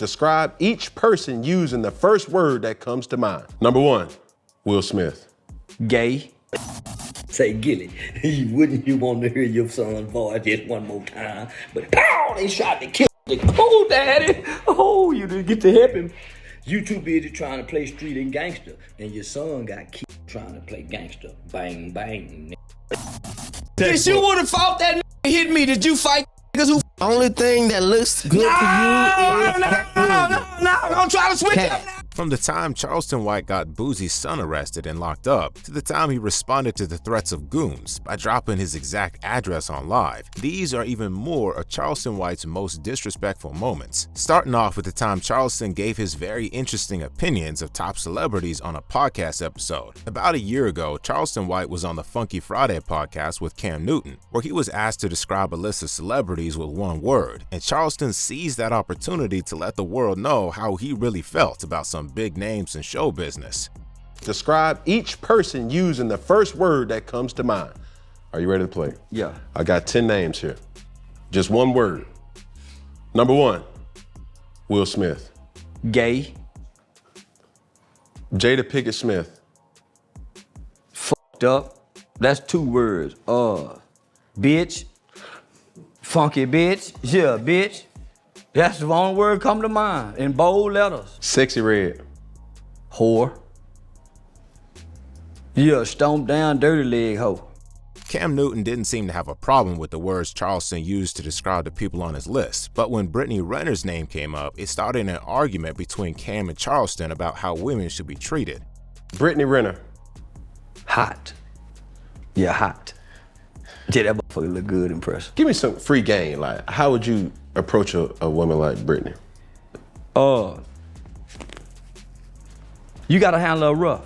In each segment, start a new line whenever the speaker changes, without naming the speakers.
Describe each person using the first word that comes to mind. Number 1, Will Smith.
Gay.
Say, Gilly, wouldn't you want to hear your son's voice just one more time? But pow, they shot the kid. Oh, daddy. Oh, you didn't get to help him. You too busy trying to play street and gangster, and your son got killed trying to play gangster. Bang, bang.
If you would have fought that hit me, did you fight niggas who?
Only thing that looks good to you is
no, don't try to switch up now.
From the time Charleston White got Boosie's son arrested and locked up, to the time he responded to the threats of goons by dropping his exact address on live, these are even more of Charleston White's most disrespectful moments. Starting off with the time Charleston gave his very interesting opinions of top celebrities on a podcast episode. About a year ago, Charleston White was on the Funky Friday podcast with Cam Newton, where he was asked to describe a list of celebrities with one word, and Charleston seized that opportunity to let the world know how he really felt about some big names in show business.
Describe each person using the first word that comes to mind. Are you ready to play?
Yeah.
I got 10 names here. Just one word. Number 1, Will Smith.
Gay.
Jada Pinkett Smith.
Fucked up. That's 2 words. Bitch. Funky bitch. Yeah, bitch. That's the only word come to mind in bold letters.
Sexy Red.
Whore. Yeah, stomp down, dirty leg hoe.
Cam Newton didn't seem to have a problem with the words Charleston used to describe the people on his list, but when Brittany Renner's name came up, it started an argument between Cam and Charleston about how women should be treated.
Brittany Renner.
Hot. Yeah, hot. Yeah, that motherfucker look good, impressive.
Give me some free game. Like, how would you approach a woman like Brittany?
You gotta handle her rough.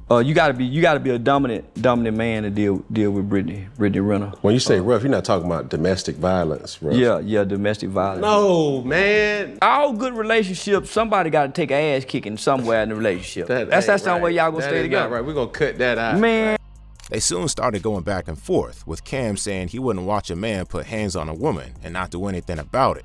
You gotta be a dominant man to deal with Brittany Renner.
When you say rough, you're not talking about domestic violence, rough.
Yeah, domestic violence.
No, man.
All good relationships, somebody gotta take an ass kicking somewhere in the relationship. That's the only way y'all gonna stay together.
Right. We're gonna cut that out.
Man.
They soon started going back and forth, with Cam saying he wouldn't watch a man put hands on a woman and not do anything about it.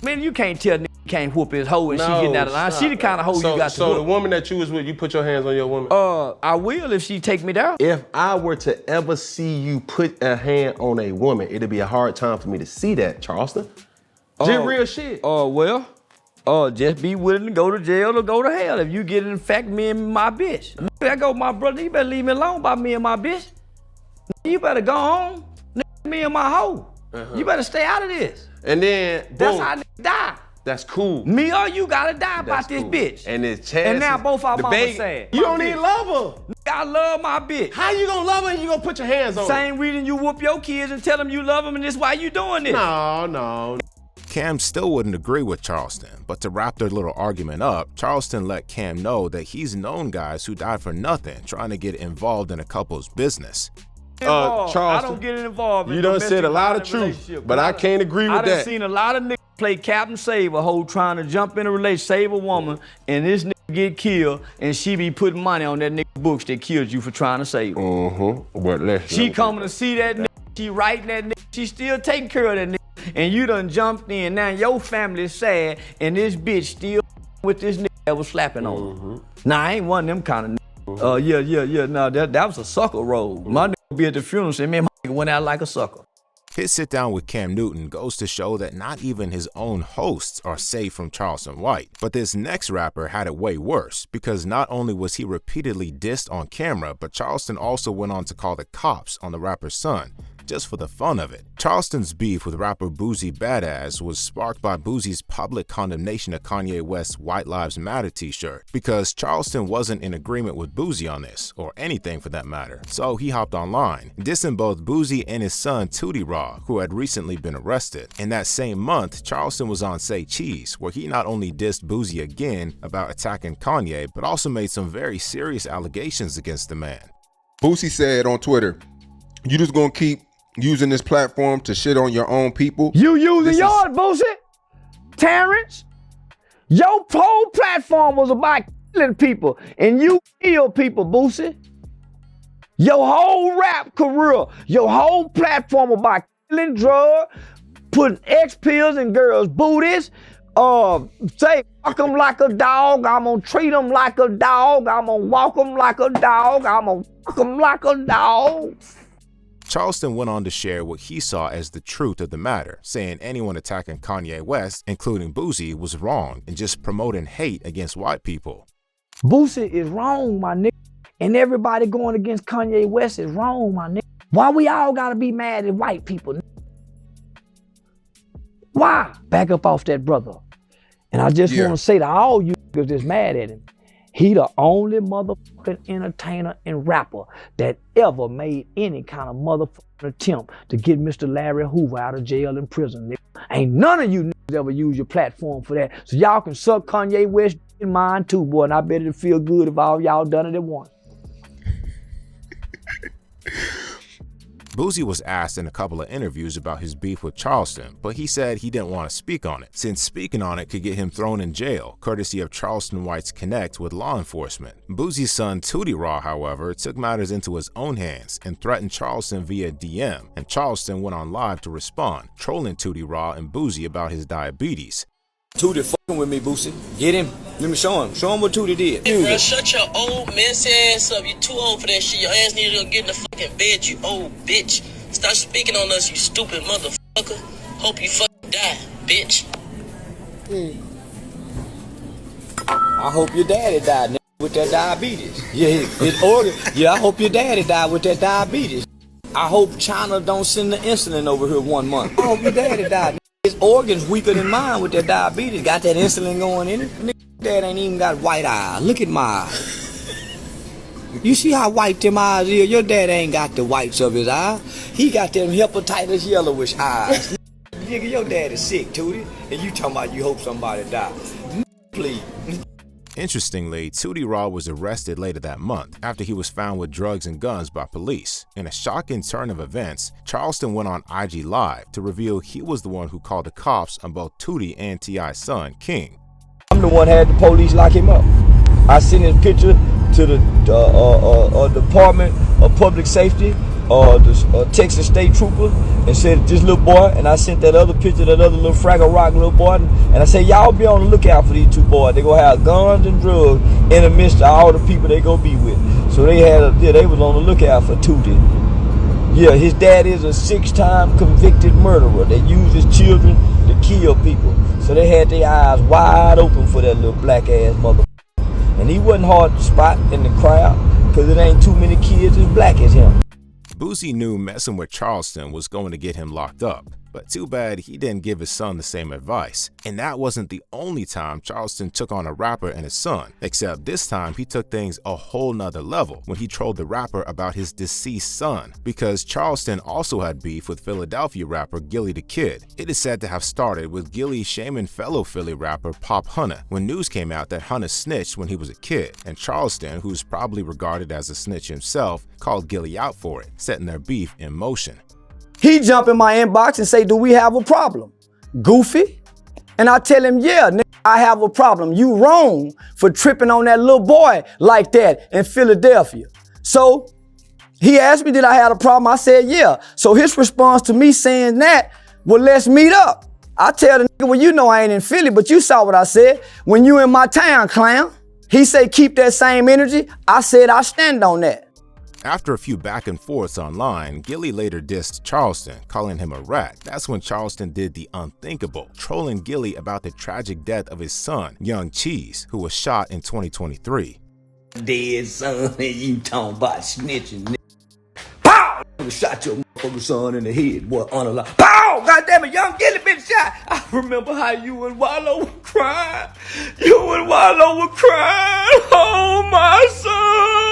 Man, you can't tell nigga can't whoop his hoe and she getting out of line. She the kind of hoe you got to whoop.
So the woman that you was with, you put your hands on your woman?
I will if she take me down.
If I were to ever see you put a hand on a woman, it'd be a hard time for me to see that, Charleston. Just real shit.
Just be willing to go to jail or go to hell if you get in fact me and my bitch. I go, my brother, you better leave me alone about me and my bitch. You better go home, me and my hoe. You better stay out of this.
And then, boom.
That's how niggas die.
That's cool.
Me or you gotta die about this bitch.
And it's chances.
And now both our mamas sad.
You don't even love her.
I love my bitch.
How you gonna love her and you gonna put your hands on her?
Same reason you whoop your kids and tell them you love them and this why you doing this.
No.
Cam still wouldn't agree with Charleston, but to wrap their little argument up, Charleston let Cam know that he's known guys who died for nothing trying to get involved in a couple's business.
Charleston,
I don't get involved in
you done said a lot of truth, but I can't agree with that.
I done seen a lot of niggas play Captain Save a hoe trying to jump in a relationship, save a woman, and this nigga get killed, and she be putting money on that nigga books that killed you for trying to save her. She coming to see that nigga, she writing that nigga, she still taking care of that nigga, and you done jumped in. Now your family is sad, and this bitch still with this nigga that was slapping on her. Nah, I ain't one of them kind of niggas. No, that was a sucker role. My nigga be at the funeral saying, man, my nigga went out like a sucker.
His sit down with Cam Newton goes to show that not even his own hosts are safe from Charleston White. But this next rapper had it way worse, because not only was he repeatedly dissed on camera, but Charleston also went on to call the cops on the rapper's son, just for the fun of it. Charleston's beef with rapper Boosie Badass was sparked by Boosie's public condemnation of Kanye West's White Lives Matter t-shirt, because Charleston wasn't in agreement with Boosie on this, or anything for that matter. So he hopped online, dissing both Boosie and his son Tootie Raw, who had recently been arrested. In that same month, Charleston was on Say Cheese, where he not only dissed Boosie again about attacking Kanye, but also made some very serious allegations against the man.
Boosie said on Twitter, "You just gonna keep using this platform to shit on your own people?"
You using yours, Boosie? Terrence? Your whole platform was about killing people, and you kill people, Boosie. Your whole rap career, your whole platform about killing drugs, putting X pills in girls' booties, Say, fuck him like a dog, I'm gonna treat him like a dog, I'm gonna walk him like a dog, I'm gonna fuck him like a dog.
Charleston went on to share what he saw as the truth of the matter, saying anyone attacking Kanye West, including Boosie, was wrong and just promoting hate against white people.
Boosie is wrong, my nigga. And everybody going against Kanye West is wrong, my nigga. Why we all gotta be mad at white people? Why? Back up off that brother. And I just want to say to all you niggas that's mad at him, he the only motherfucking entertainer and rapper that ever made any kind of motherfucking attempt to get Mr. Larry Hoover out of jail and prison, nigga. Ain't none of you niggas ever use your platform for that. So y'all can suck Kanye West in mine too, boy, and I bet it'll feel good if all y'all done it at once.
Boosie was asked in a couple of interviews about his beef with Charleston, but he said he didn't want to speak on it, since speaking on it could get him thrown in jail, courtesy of Charleston White's connect with law enforcement. Boosie's son Tootie Raw, however, took matters into his own hands and threatened Charleston via DM, and Charleston went on live to respond, trolling Tootie Raw and Boosie about his diabetes.
Tootie fucking with me, Boosie. Get him. Let me show him. Show him what Tootie did.
Hey, bro, shut your old messy ass up. You too old for that shit. Your ass need to go get in the fucking bed, you old bitch. Stop speaking on us, you stupid motherfucker. Hope you fucking die, bitch.
I hope your daddy died with that diabetes. Yeah, his organ. Yeah, I hope your daddy died with that diabetes. I hope China don't send the insulin over here 1 month. I hope your daddy died. His organs weaker than mine with that diabetes. Got that insulin going in it. Nigga, dad ain't even got white eyes. Look at my eyes. You see how white them eyes is? Your dad ain't got the whites of his eye. He got them hepatitis yellowish eyes. Nigga, your dad is sick, Tootie. And you talking about you hope somebody die. Please.
Interestingly, Tootie Raw was arrested later that month after he was found with drugs and guns by police. In a shocking turn of events, Charleston went on IG Live to reveal he was the one who called the cops on both Tootie and T.I.'s son, King.
I'm the one had the police lock him up. I sent his picture to the Department of Public Safety, the Texas State Trooper, and said, this little boy, and I sent that other picture, that other little Fraggle Rock little boy, and I said, y'all be on the lookout for these two boys. They gonna have guns and drugs in the midst of all the people they gonna be with. So they was on the lookout for Tootie. Yeah, his dad is a 6-time convicted murderer that uses children to kill people. So they had their eyes wide open for that little black ass motherfucker. And he wasn't hard to spot in the crowd because it ain't too many kids as black as him.
Boosie knew messing with Charleston was going to get him locked up, but too bad he didn't give his son the same advice. And that wasn't the only time Charleston took on a rapper and his son, except this time he took things a whole nother level when he trolled the rapper about his deceased son, because Charleston also had beef with Philadelphia rapper Gillie the Kid. It is said to have started with Gillie shaming fellow Philly rapper Pop Hunter when news came out that Hunter snitched when he was a kid, and Charleston, who's probably regarded as a snitch himself, called Gillie out for it, setting their beef in motion.
He jump in my inbox and say, do we have a problem? Goofy? And I tell him, yeah, nigga, I have a problem. You wrong for tripping on that little boy like that in Philadelphia. So he asked me, did I have a problem? I said, yeah. So his response to me saying that, well, let's meet up. I tell the nigga, well, you know I ain't in Philly, but you saw what I said. When you in my town, clown. He said, keep that same energy. I said, I stand on that.
After a few back and forths online, Gillie later dissed Charleston, calling him a rat. That's when Charleston did the unthinkable, trolling Gillie about the tragic death of his son, Young Cheese, who was shot in 2023.
Dead son, and you talking about snitching, nigga. Pow! Shot your motherfucking son in the head, boy, unalive. Pow! Goddamn it, Young Gillie been shot. I remember how you and Wallow were crying. You and Wallow were crying. Oh, my son.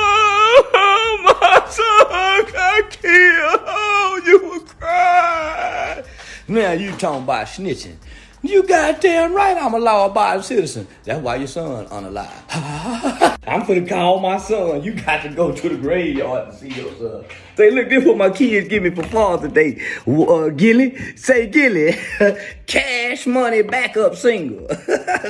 My son got killed. Oh, you were crying. Now you talking about snitching. You goddamn right I'm a law-abiding citizen. That's why your son unalive. I'm finna call my son. You got to go to the graveyard to see your son. Say, look, this what my kids give me for Father's Day. Gillie, say Gillie, cash money backup singer.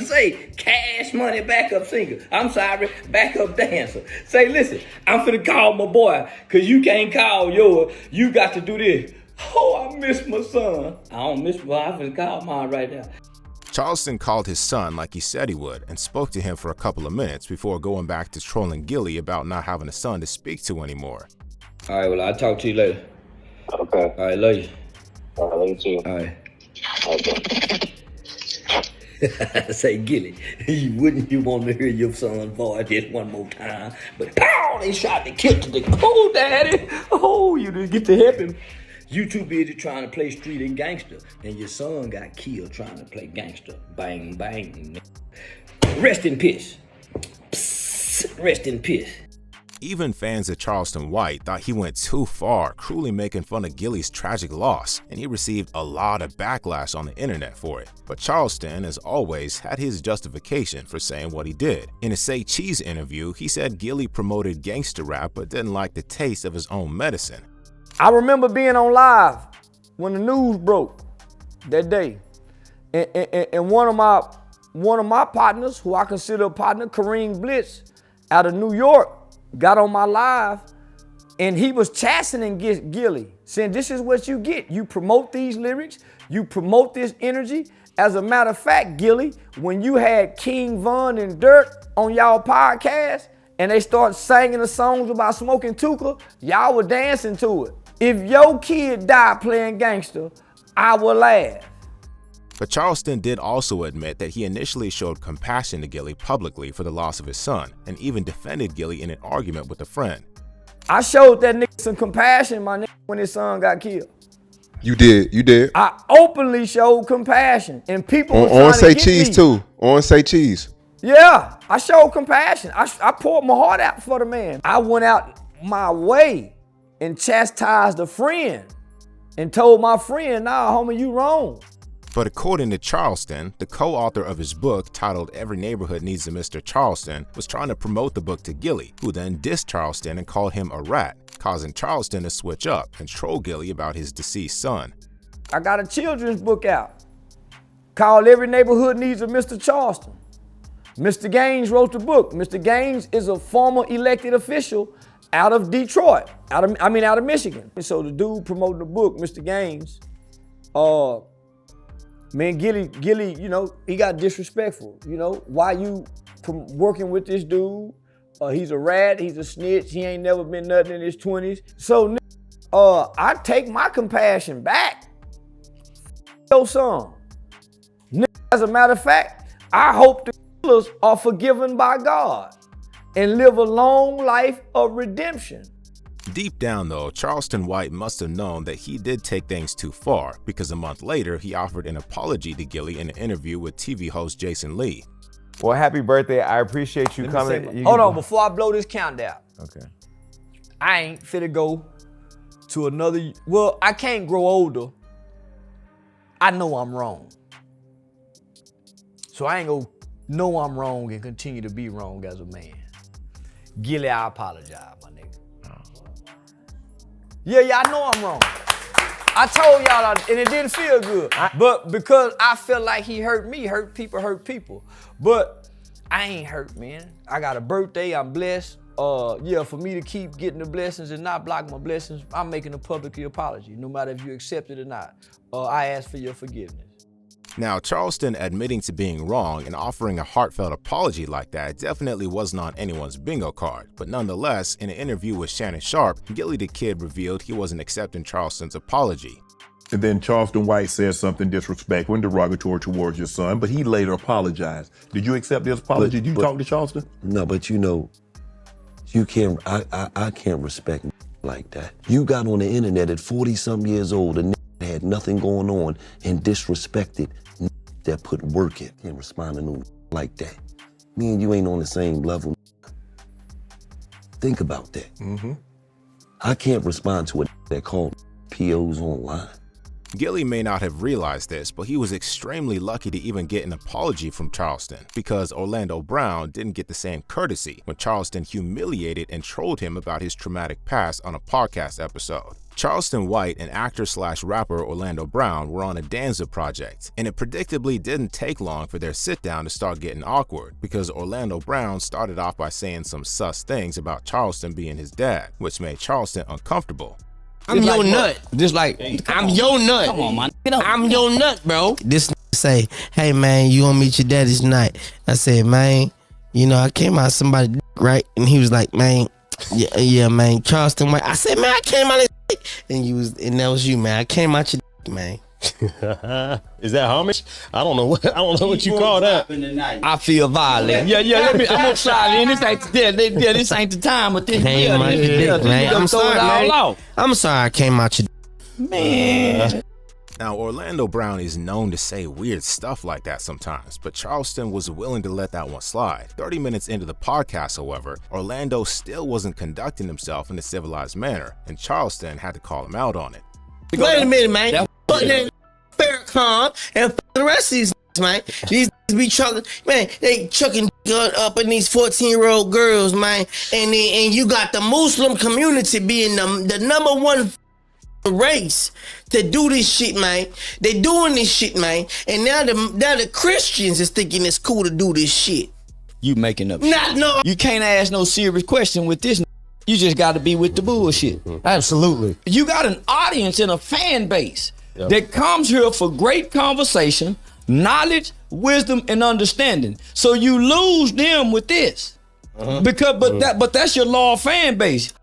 Say, cash money backup singer. I'm sorry, backup dancer. Say, listen, I'm finna call my boy, because you can't call yours. You got to do this. Oh, I miss my son. I don't miss my, I'm finna call mine right now.
Charleston called his son like he said he would and spoke to him for a couple of minutes before going back to trolling Gilly about not having a son to speak to anymore.
All right, well, I'll talk to you later.
Okay.
All right, love you.
All right, love you too.
All right.
Okay.
Say, Gilly, you want to hear your son's voice just one more time? But pow, they shot and killed the nigga. Oh, daddy. Oh, you didn't get to help him. You too busy trying to play street and gangster, and your son got killed trying to play gangster. Bang, bang. Rest in peace. Psst, rest in peace.
Even fans of Charleston White thought he went too far, cruelly making fun of Gilly's tragic loss, and he received a lot of backlash on the internet for it. But Charleston, as always, had his justification for saying what he did. In a Say Cheese interview, he said Gilly promoted gangster rap but didn't like the taste of his own medicine.
I remember being on live when the news broke that day, and one of my partners, who I consider a partner, Kareem Blitz, out of New York, got on my live, and he was chastening Gilly, saying, "This is what you get. You promote these lyrics, you promote this energy. As a matter of fact, Gilly, when you had King Von and Dirt on y'all podcast, and they start singing the songs about smoking Tuka, y'all were dancing to it. If your kid died playing gangster, I will laugh."
But Charleston did also admit that he initially showed compassion to Gilly publicly for the loss of his son, and even defended Gilly in an argument with a friend.
I showed that nigga some compassion, my nigga, when his son got killed.
You did.
I openly showed compassion, and people were trying
On
to
Say
get
Cheese
me.
too. On Say Cheese.
Yeah, I showed compassion. I poured my heart out for the man. I went out my way and chastised a friend and told my friend, "Nah, homie, you wrong."
But according to Charleston, the co-author of his book titled Every Neighborhood Needs a Mr. Charleston was trying to promote the book to Gilly, who then dissed Charleston and called him a rat, causing Charleston to switch up and troll Gilly about his deceased son.
I got a children's book out called Every Neighborhood Needs a Mr. Charleston. Mr. Gaines wrote the book. Mr. Gaines is a former elected official out of Detroit, out of Michigan. And so the dude promoting the book, Mr. Gaines, man, Gilly, you know, he got disrespectful. You know, why you working with this dude? He's a rat, he's a snitch, he ain't never been nothing in his 20s. So, I take my compassion back. Your son. As a matter of fact, I hope the killers are forgiven by God and live a long life of redemption.
Deep down though, Charleston White must have known that he did take things too far, because a month later he offered an apology to Gilly in an interview with TV host Jason Lee.
Well, happy birthday. I appreciate you coming.
Hold on, before I blow this countdown.
Okay.
I ain't finna go to another, well, I can't grow older. I know I'm wrong. So I ain't gonna know I'm wrong and continue to be wrong as a man. Gilly, I apologize, my nigga. Yeah, I know I'm wrong. I told y'all, and it didn't feel good. But because I felt like he hurt me, hurt people. But I ain't hurt, man. I got a birthday, I'm blessed. Yeah, for me to keep getting the blessings and not block my blessings, I'm making a public apology, no matter if you accept it or not. I ask for your forgiveness.
Now, Charleston admitting to being wrong and offering a heartfelt apology like that definitely wasn't on anyone's bingo card, but nonetheless, in an interview with Shannon Sharp, Gilly the Kid revealed he wasn't accepting Charleston's apology.
And then Charleston White said something disrespectful and derogatory towards your son, but he later apologized. Did you accept his apology? Did you talk to Charleston?
No, but you know, you can't, I can't respect like that. You got on the internet at 40-something years old and had nothing going on and disrespected that put work in. Can't respond to no like that. Me and you ain't on the same level. Think about that.
Mm-hmm.
I can't respond to a that called POs online.
Gilly may not have realized this, but he was extremely lucky to even get an apology from Charleston, because Orlando Brown didn't get the same courtesy when Charleston humiliated and trolled him about his traumatic past on a podcast episode. Charleston White and actor/rapper Orlando Brown were on a Danza project, and it predictably didn't take long for their sit-down to start getting awkward, because Orlando Brown started off by saying some sus things about Charleston being his dad, which made Charleston uncomfortable.
I'm your nut. Just like, I'm your nut. Come on, man. I'm your nut, bro. This say, hey man, you gonna meet your daddy tonight? I said, man, you know, I came out somebody's dick, right? And he was like, man, yeah, man, Charleston White. I said, man, I came out his dick. And that was you, man. I came out your dick, man.
Is that homage? I don't know what you call that.
I feel violent. Yeah. I'm gonna slide in. This ain't the time. But this,
man. I'm sorry, man. I'm sorry, I came out your dick.
Man.
Now, Orlando Brown is known to say weird stuff like that sometimes, but Charleston was willing to let that one slide. 30 minutes into the podcast, however, Orlando still wasn't conducting himself in a civilized manner, and Charleston had to call him out on it.
Wait a minute, man. Fuck that Farrakhan and fuck the rest of these man. These be chucking, man, they chucking up in these 14-year-old girls, man. And you got the Muslim community being the number one race to do this shit, man. They doing this shit, man. And now the Christians is thinking it's cool to do this shit.
You making up shit. No. You can't ask no serious question with this. You just got to be with the bullshit.
Absolutely.
You got an audience and a fan base that comes here for great conversation, knowledge, wisdom, and understanding. So you lose them with this. But that's your loyal fan base.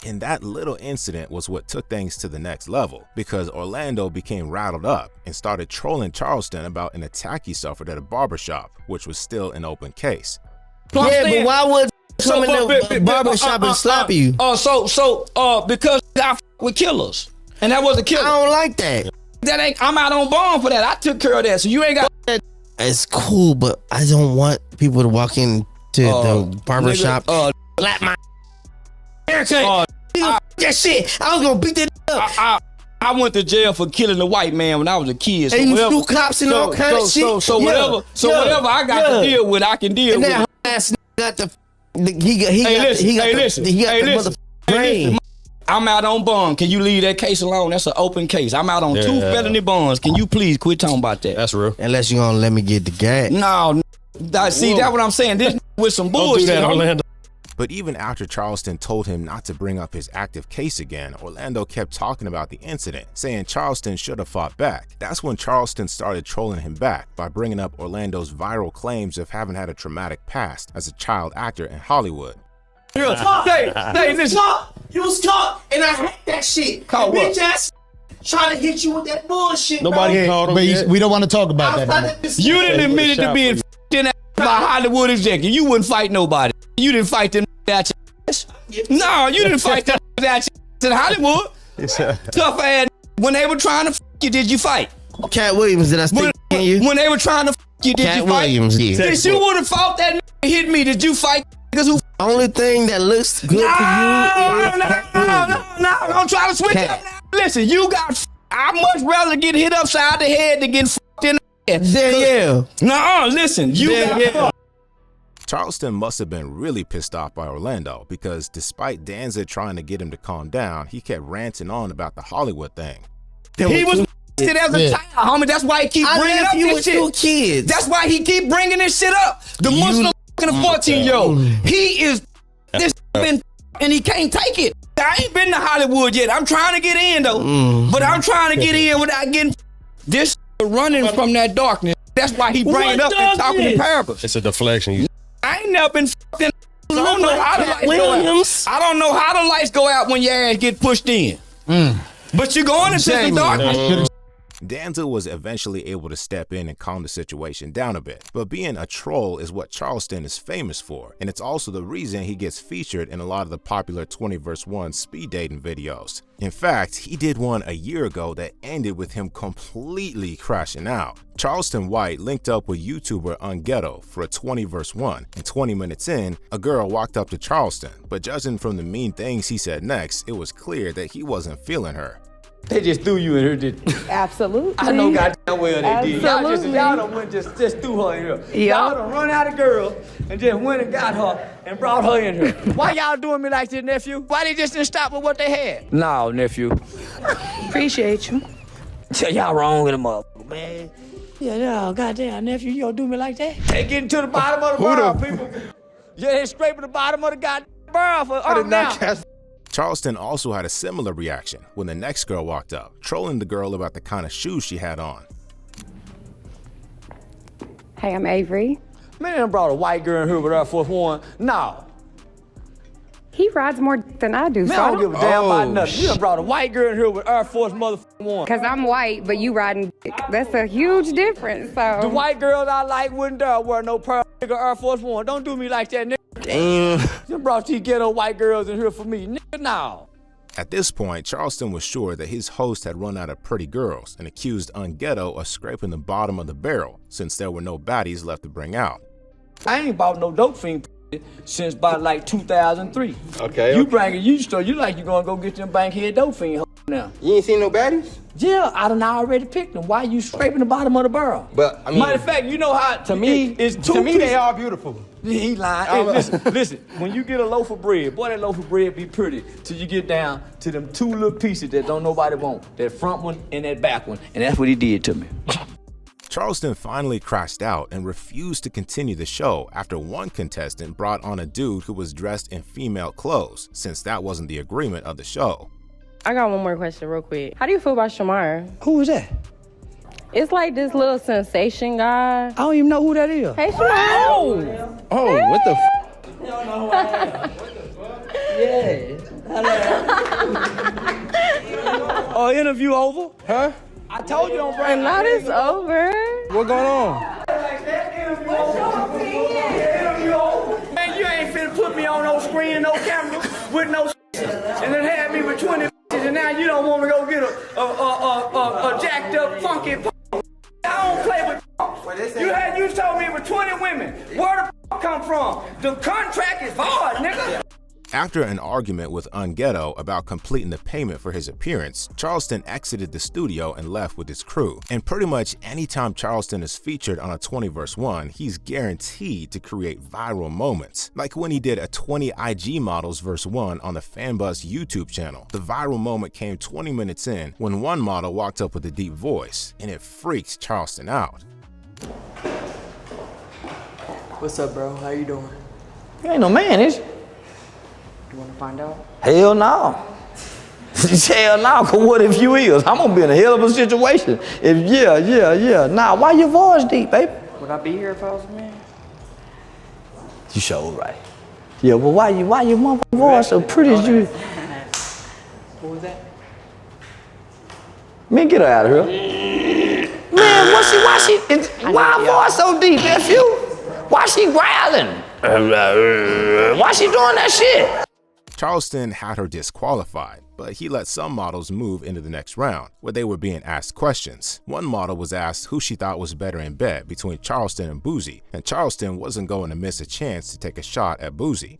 And that little incident was what took things to the next level, because Orlando became rattled up and started trolling Charleston about an attack he suffered at a barbershop, which was still an open case.
Yeah, but why would come in the barbershop and slap you?
Because I f with killers. And that was a killer.
I don't like that.
I'm out on bond for that. I took care of that. So you ain't got that.
It's cool, but I don't want people to walk into the barbershop. Slap my haircut. That shit. I was gonna beat that up.
I went to jail for killing a white man when I was a kid.
So and you threw cops and all kind of shit.
Whatever I got to deal with, I can deal with.
And that ass got the motherfucking brain.
I'm out on bond. Can you leave that case alone? That's an open case. I'm out on 2 felony bonds. Can you please quit talking about that?
That's real.
Unless you're gonna let me get the gas.
No. See, that's what I'm saying. This with some bullshit.
Don't do that, Orlando.
But even after Charleston told him not to bring up his active case again, Orlando kept talking about the incident, saying Charleston should have fought back. That's when Charleston started trolling him back by bringing up Orlando's viral claims of having had a traumatic past as a child actor in Hollywood.
You was caught, and I hate that shit. Bitch ass trying to hit you with that bullshit.
Nobody called him.
But we don't want to talk about that.
You didn't admit it to being in by Hollywood executive. You wouldn't fight nobody. You didn't fight them at your ass. No, you didn't fight them at your in Hollywood. Tough ass. When they were trying to f you, did you fight?
Cat Williams, did I stick you?
When they were trying to f you, did you fight?
Williams, yeah.
If you would have fought that hit me, did you fight? Who?
Only thing that looks good to you
No, don't try to switch up now. Listen, you got I'd much rather get hit upside the head than get f***ed in the head. No, listen, you got
Charleston must have been really pissed off by Orlando, because despite Danza trying to get him to calm down, he kept ranting on about the Hollywood thing.
He was as a child, homie. That's why he keep bringing up this shit.
Kids.
That's why he keep bringing this shit up. The Muslim fucking 14-year-old. He is this and he can't take it. I ain't been to Hollywood yet. I'm trying to get in though, but I'm trying to get in without getting this running from that darkness. That's why he bringing up and talking in parables.
It's a deflection. I
ain't never been fucking. I don't know how the lights go out. I don't know how the lights go out when your ass get pushed in. But you're going into the darkness.
Danza was eventually able to step in and calm the situation down a bit, but being a troll is what Charleston is famous for, and it's also the reason he gets featured in a lot of the popular 20 vs. 1 speed dating videos. In fact, he did one a year ago that ended with him completely crashing out. Charleston White linked up with YouTuber Unghetto for a 20 vs. 1, and 20 minutes in, a girl walked up to Charleston, but judging from the mean things he said next, it was clear that he wasn't feeling her.
They just threw you in here, didn't they?
Absolutely.
I know goddamn well they did.
Absolutely.
Y'all done went just threw her in here. Y'all done run out of girl and just went and got her and brought her in here. Why y'all doing me like this, nephew? Why they just didn't stop with what they had? No, nephew.
Appreciate you.
Y'all wrong with a motherfucker, man. Yeah, goddamn, nephew, you gonna do me like that? They getting to the bottom of the barrel, people. Yeah, they scraping the bottom of the goddamn barrel for now.
Charleston also had a similar reaction when the next girl walked up, trolling the girl about the kind of shoes she had on.
Hey, I'm Avery.
Man, I brought a white girl in here with Air Force One. No.
He rides more than I do,
Man,
so
I don't give a damn about nothing. You done brought a white girl in here with Air Force motherfucking One.
Because I'm white, but you riding dick. That's a huge difference, so.
The white girls I like wouldn't dare wear no pearl nigga Air Force One. Don't do me like that, nigga.
Damn.
You brought these ghetto white girls in here for me, nigga, now.
At this point, Charleston was sure that his host had run out of pretty girls and accused Unghetto of scraping the bottom of the barrel since there were no baddies left to bring out.
I ain't bought no dope fiend since about like 2003.
Okay.
You bring it, you like you gonna go get them bankhead dope fiend now.
You ain't seen no baddies?
Yeah, I done already picked them. Why you scraping the bottom of the barrel?
But I mean,
matter of fact, you know how
to me,
it's two
to me they
pieces.
are beautiful.
He lying. Hey, listen. When you get a loaf of bread, boy, that loaf of bread be pretty till you get down to them two little pieces that don't nobody want. That front one and that back one, and that's what he did to me.
Charleston finally crashed out and refused to continue the show after one contestant brought on a dude who was dressed in female clothes, since that wasn't the agreement of the show.
I got one more question real quick. How do you feel about Shamar?
Who is that?
It's like this little sensation guy.
I don't even know who that is.
Hey, Shamar.
Oh, hey. What the f?
You don't know who I am. Yeah. Oh, interview over?
Huh?
I told you don't bring
Not it's over.
What going on?
Man, you ain't finna put me on no screen, no camera, with no and then have me with 20 and now you don't want to go get a jacked up funky I don't play with you told me it was 20 women. Where the come from? The contract is void, nigga.
After an argument with Unghetto about completing the payment for his appearance, Charleston exited the studio and left with his crew. And pretty much anytime Charleston is featured on a 20 vs. 1, he's guaranteed to create viral moments. Like when he did a 20 IG models vs. 1 on the Fanbus YouTube channel. The viral moment came 20 minutes in when one model walked up with a deep voice, and it freaked Charleston out.
What's up, bro? How you doing?
You ain't no man, is you?
You wanna find out?
Hell no. Hell no, cause what if you is? I'm gonna be in a hell of a situation. If yeah. Nah, why your voice deep, baby?
Would I be here if I was a man?
You sure right. Yeah, but why your mother voice so pretty as you?
What was that?
Man, get her out of here. Man, why her voice so deep, that's you? Why she growling? Why she doing that shit?
Charleston had her disqualified, but he let some models move into the next round, where they were being asked questions. One model was asked who she thought was better in bed between Charleston and Boosie, and Charleston wasn't going to miss a chance to take a shot at Boosie.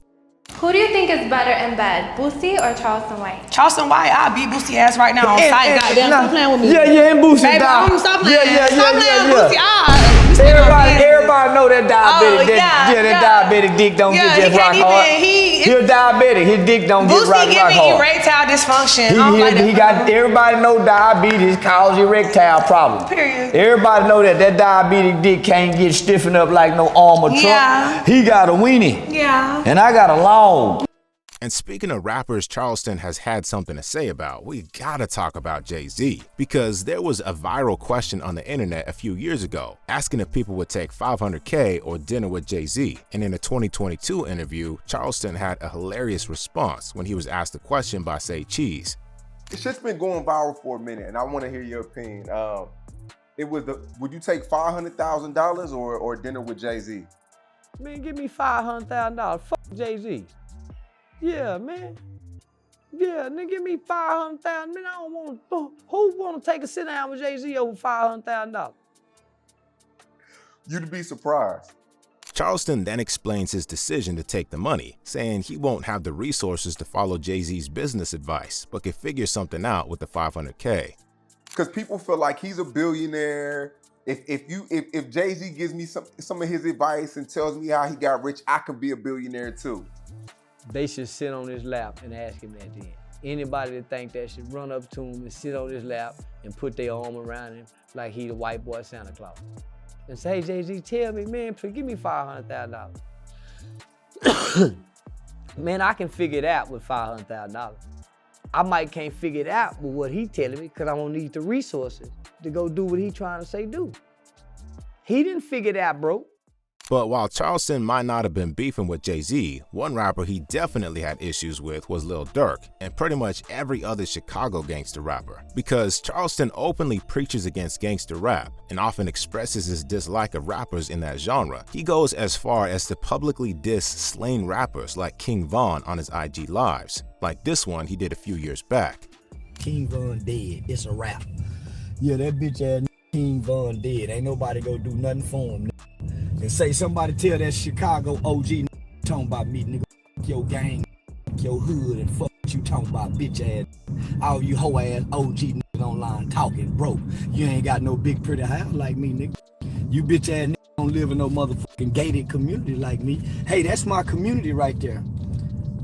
Who do you think is better in bed, Boosie or Charleston White?
Charleston White, I'll beat Boosie ass right now on site. Goddamn, stop playing with me.
Yeah, and Boosie
Baby,
die.
stop playing.
Yeah.
Stop playing with Boosie.
Everybody know that diabetic. That diabetic dick don't get just rock hard. He's diabetic. His dick don't get rock hard.
Boosie giving erectile dysfunction.
He got everybody know diabetes cause erectile problem.
Period.
Everybody know that diabetic dick can't get stiffened up like no arm or trunk.
Yeah.
He got a weenie.
Yeah.
And I got a long.
And speaking of rappers Charleston has had something to say about, we gotta talk about Jay-Z. Because there was a viral question on the internet a few years ago, asking if people would take $500K or dinner with Jay-Z. And in a 2022 interview, Charleston had a hilarious response when he was asked the question by Say Cheese.
It's just been going viral for a minute, and I want to hear your opinion. Would you take $500,000 or dinner with Jay-Z?
Man, give me $500,000. Fuck Jay-Z. Yeah, man. Yeah, nigga, give me $500,000. Man, I don't want to. Who want to take a sit down with Jay-Z over $500,000?
You'd be surprised.
Charleston then explains his decision to take the money, saying he won't have the resources to follow Jay-Z's business advice, but could figure something out with the $500K.
Because people feel like he's a billionaire. If Jay-Z gives me some of his advice and tells me how he got rich, I could be a billionaire too.
They should sit on his lap and ask him that then. Anybody that think that should run up to him and sit on his lap and put their arm around him like he the white boy Santa Claus. And say, hey, Jay-Z, tell me, man, please give me $500,000. Man, I can figure it out with $500,000. I might can't figure it out with what he telling me because I'm gonna need the resources to go do what he trying to say do.
He didn't figure it out, bro.
But while Charleston might not have been beefing with Jay-Z, one rapper he definitely had issues with was Lil Durk and pretty much every other Chicago gangster rapper. Because Charleston openly preaches against gangster rap and often expresses his dislike of rappers in that genre. He goes as far as to publicly diss slain rappers like King Von on his IG lives, like this one he did a few years back.
King Von dead, it's a rap. Yeah, that bitch ass King Von dead. Ain't nobody gonna do nothing for him. And say somebody tell that Chicago OG talking about me, nigga, your gang, your hood, and fuck what you talking about, bitch ass. All you hoe ass OG niggas online talking broke. You ain't got no big pretty house like me, nigga. You bitch ass niggas don't live in no motherfucking gated community like me. Hey, that's my community right there.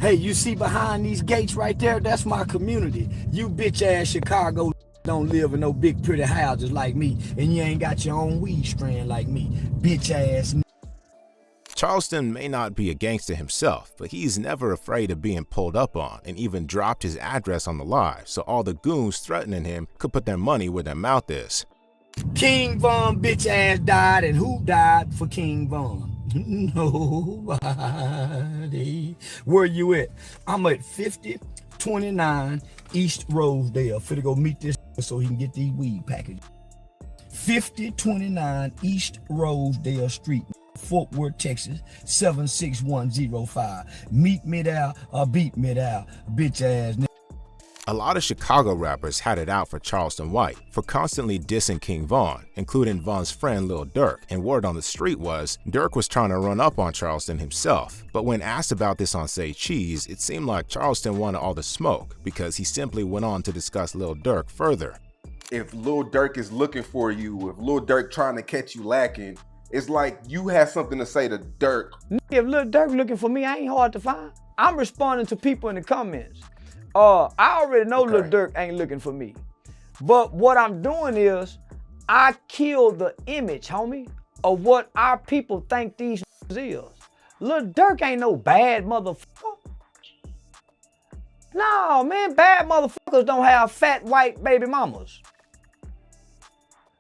Hey, you see behind these gates right there? That's my community. You bitch ass Chicago don't live in no big pretty houses like me, and you ain't got your own weed strand like me, bitch ass.
Charleston may not be a gangster himself, but he's never afraid of being pulled up on and even dropped his address on the live so all the goons threatening him could put their money where their mouth is.
King Von bitch ass died, and who died for King Von? Nobody. Where you at? I'm at 5029 East Rosedale. Finna go meet this so he can get these weed packages. 5029 East Rosedale Street, Fort Worth, Texas, 76105. Meet me there or beat me there, bitch ass nigga.
A lot of Chicago rappers had it out for Charleston White for constantly dissing King Von, including Von's friend Lil Durk, and word on the street was Durk was trying to run up on Charleston himself. But when asked about this on Say Cheese, it seemed like Charleston wanted all the smoke because he simply went on to discuss Lil Durk further.
If Lil Durk is looking for you, if Lil Durk trying to catch you lacking, it's like you have something to say to Durk.
If Lil Durk looking for me, I ain't hard to find. I'm responding to people in the comments. I already know Lil Durk ain't looking for me. But what I'm doing is, I kill the image, homie, of what our people think these is. Lil Durk ain't no bad motherfucker. No, man, bad motherfuckers don't have fat white baby mamas.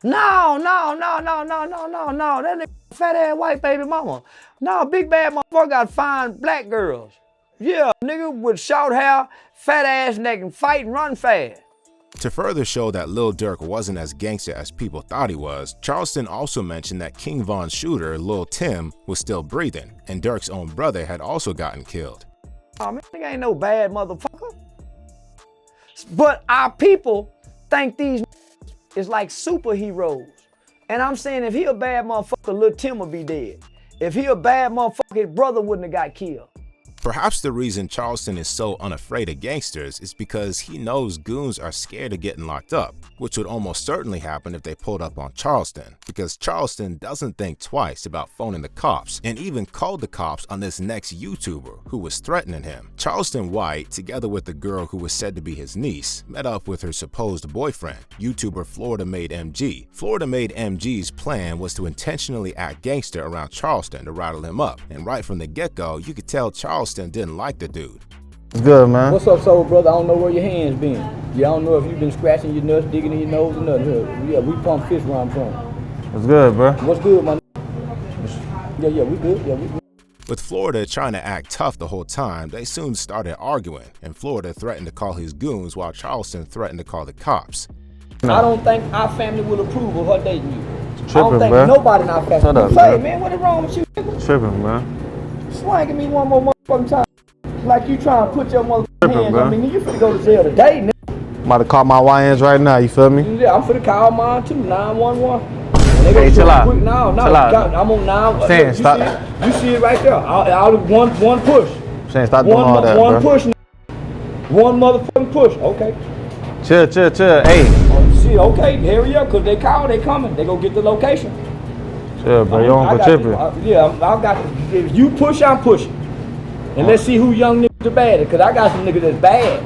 No. That nigga fat ass white baby mama. No, big bad motherfucker got fine black girls. Yeah, nigga with short hair, fat ass neck, and fight and run fast.
To further show that Lil Durk wasn't as gangster as people thought he was, Charleston also mentioned that King Von's shooter, Lil Tim, was still breathing, and Durk's own brother had also gotten killed.
Oh man, nigga ain't no bad motherfucker. But our people think these is like superheroes. And I'm saying if he a bad motherfucker, Lil Tim will be dead. If he a bad motherfucker, his brother wouldn't have got killed.
Perhaps the reason Charleston is so unafraid of gangsters is because he knows goons are scared of getting locked up, which would almost certainly happen if they pulled up on Charleston, because Charleston doesn't think twice about phoning the cops and even called the cops on this next YouTuber who was threatening him. Charleston White, together with the girl who was said to be his niece, met up with her supposed boyfriend, YouTuber Florida Made MG. Florida Made MG's plan was to intentionally act gangster around Charleston to rattle him up, and right from the get-go, you could tell Charleston didn't like the dude.
It's good, man. What's up, soul brother? I don't know where your hands been. Yeah, I don't know if you've been scratching your nuts, digging in your nose or nothing. Yeah, we pump fish where I'm from.
What's good, bro?
What's good, my Yeah, we good. Yeah, we good.
With Florida trying to act tough the whole time, they soon started arguing, and Florida threatened to call his goons while Charleston threatened to call the cops.
I don't think our family will approve of her dating you.
Tripping,
I don't think
bro.
nobody in our family.
Shut up,
Say,
bro.
man, what is wrong with you?
Tripping, man.
Swing at me one more motherfucking time. Like you trying to put your motherfucking hands
bro.
on me. Nigga, you finna go to jail today, nigga.
I'm about to call my YNs right now, you feel me?
Yeah, I'm finna call mine too, 911.
Hey, chill out.
No,
Chill out.
I'm on 9.
Saying,
You
stop.
You see it right there. All one push.
Saying, stop doing all that,
One
bro.
push. One motherfucking push. Okay.
Chill. Hey.
Oh, see, okay, hurry up, cause they call, they coming. They gonna get the location.
Chill, bro. You don't go tripping.
I got. If you push, I'm pushing. And let's see who young niggas are bad, cause I got some niggas that's bad.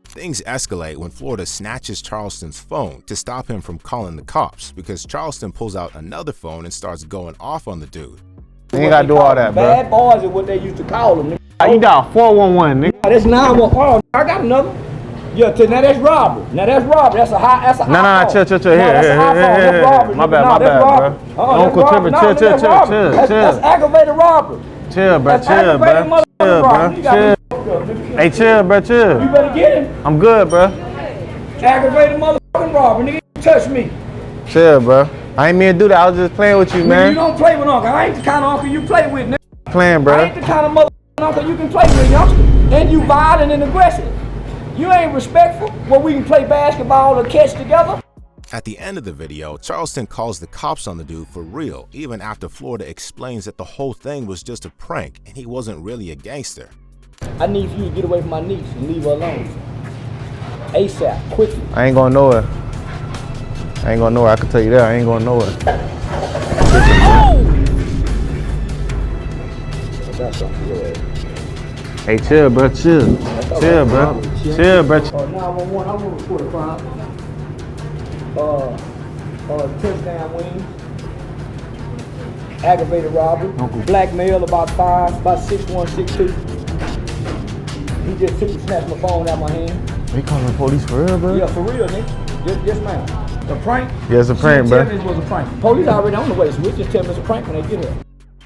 Things escalate when Florida snatches Charleston's phone to stop him from calling the cops because Charleston pulls out another phone and starts going off on the dude.
You ain't gotta do all that, bro.
Bad boys is what they used to call them.
You got 411, nigga.
That's 911. I got another. Yeah, now that's robbery. Now that's robbery. That's a high. That's a
Nah, chill.
That's robbery.
My bad, bro. Uncle tripping. Chill.
That's aggravated robbery.
Chill, bro. Hey, chill, bro.
You better get him.
I'm good, bro.
Aggravated motherfucking robbery. Nigga, you touch me.
Chill, bro. I ain't mean to do that. I was just playing with you, man.
You don't play with uncle. I ain't the kind of uncle you play with, nigga.
Playing, bro.
I ain't the kind of motherfucking uncle you can play with, youngster. And you violent and aggressive. You ain't respectful. Well, we can play basketball or catch together.
At the end of the video, Charleston calls the cops on the dude for real, even after Florida explains that the whole thing was just a prank and he wasn't really a gangster.
I need you to get away from my niece and leave her alone. ASAP, quickly.
I ain't going nowhere. I can tell you that. I ain't going nowhere. Hey, chill, bro. Chill, bro.
911, I'm gonna report a crime. Touchdown wings. Aggravated robbery. Black male, about 6'1", 6'2". He just took and snatched my phone out of my hand.
They calling the police for real, bro?
Yeah, for real, nigga. Yes, ma'am. The prank?
Yeah, it's a prank, bro.
Tell me it was a prank. Police already on the way, so we just tell me it's a prank when they get here.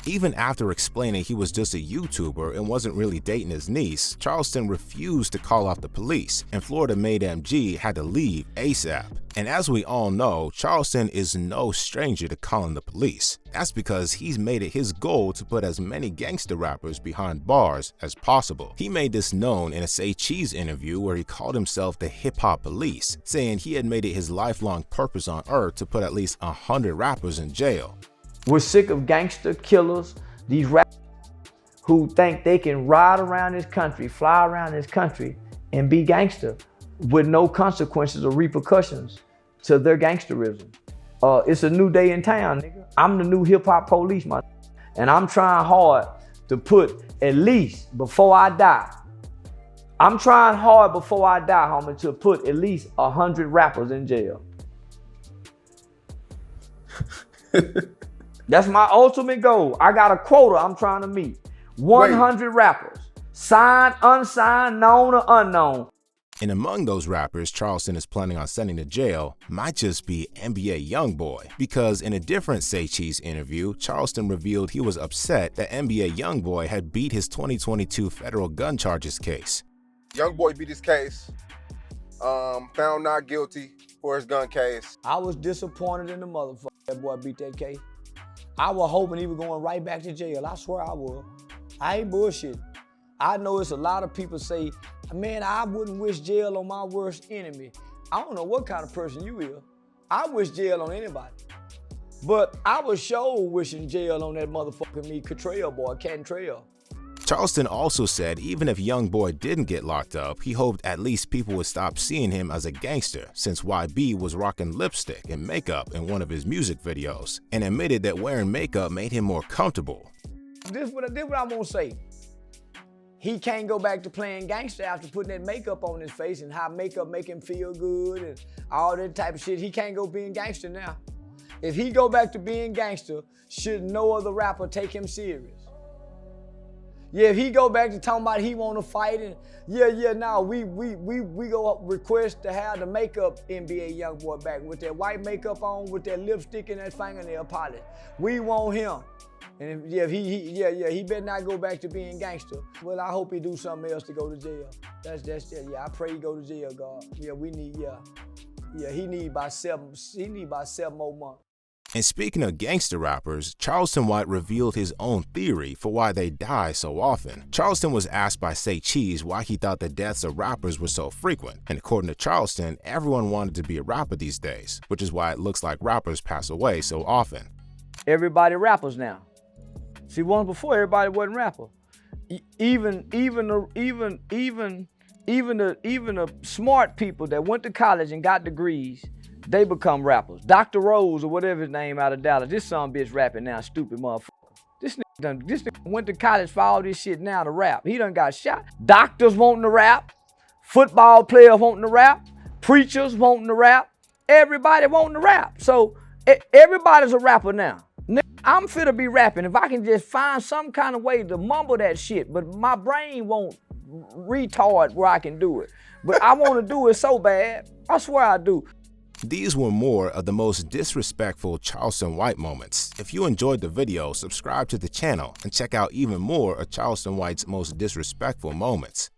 Even after explaining he was just a YouTuber and wasn't really dating his niece, Charleston refused to call off the police, and Florida Made MG had to leave ASAP. And as we all know, Charleston is no stranger to calling the police. That's because he's made it his goal to put as many gangster rappers behind bars as possible. He made this known in a Say Cheese interview where he called himself the hip-hop police, saying he had made it his lifelong purpose on earth to put at least 100 rappers in jail.
We're sick of gangster killers, these rappers who think they can ride around this country, fly around this country, and be gangster with no consequences or repercussions to their gangsterism. It's a new day in town, nigga. I'm the new hip-hop police, man. And I'm trying hard to put at least, before I die, homie, to put at least 100 rappers in jail. That's my ultimate goal. I got a quota I'm trying to meet. 100 rappers. Signed, unsigned, known or unknown.
And among those rappers Charleston is planning on sending to jail might just be NBA Youngboy, because in a different Say Cheese interview, Charleston revealed he was upset that NBA Youngboy had beat his 2022 federal gun charges case.
Youngboy beat his case, found not guilty for his gun case.
I was disappointed in the motherfucker that boy beat that case. I was hoping he was going right back to jail. I swear I was. I ain't bullshitting. I know it's a lot of people say, man, I wouldn't wish jail on my worst enemy. I don't know what kind of person you is. I wish jail on anybody. But I was sure wishing jail on that motherfucking me, Catrell boy, Cantrell.
Charleston also said even if Youngboy didn't get locked up, he hoped at least people would stop seeing him as a gangster, since YB was rocking lipstick and makeup in one of his music videos, and admitted that wearing makeup made him more comfortable.
This what I'm gonna say. He can't go back to playing gangster after putting that makeup on his face and how makeup make him feel good and all that type of shit. He can't go being gangster now. If he go back to being gangster, should no other rapper take him serious? Yeah, if he go back to talking about he want to fight and we go request to have the makeup NBA Youngboy back with that white makeup on, with that lipstick and that fingernail polish. We want him. And if he better not go back to being gangster. Well, I hope he do something else to go to jail. That's I pray he go to jail, God. Yeah, we need he need about 7 more months.
And speaking of gangster rappers, Charleston White revealed his own theory for why they die so often. Charleston was asked by Say Cheese why he thought the deaths of rappers were so frequent. And according to Charleston, everyone wanted to be a rapper these days, which is why it looks like rappers pass away so often.
Everybody rappers now. See, once before everybody wasn't rapper. Even the smart people that went to college and got degrees, they become rappers. Dr. Rose or whatever his name out of Dallas, this son bitch rapping now, stupid motherfucker. This nigga went to college for all this shit now to rap. He done got shot. Doctors wanting to rap, football players wanting to rap, preachers wanting to rap, everybody wanting to rap. So everybody's a rapper now. I'm finna be rapping if I can just find some kind of way to mumble that shit, but my brain won't retard where I can do it. But I want to do it so bad. I swear I do.
These were more of the most disrespectful Charleston White moments. If you enjoyed the video, subscribe to the channel and check out even more of Charleston White's most disrespectful moments.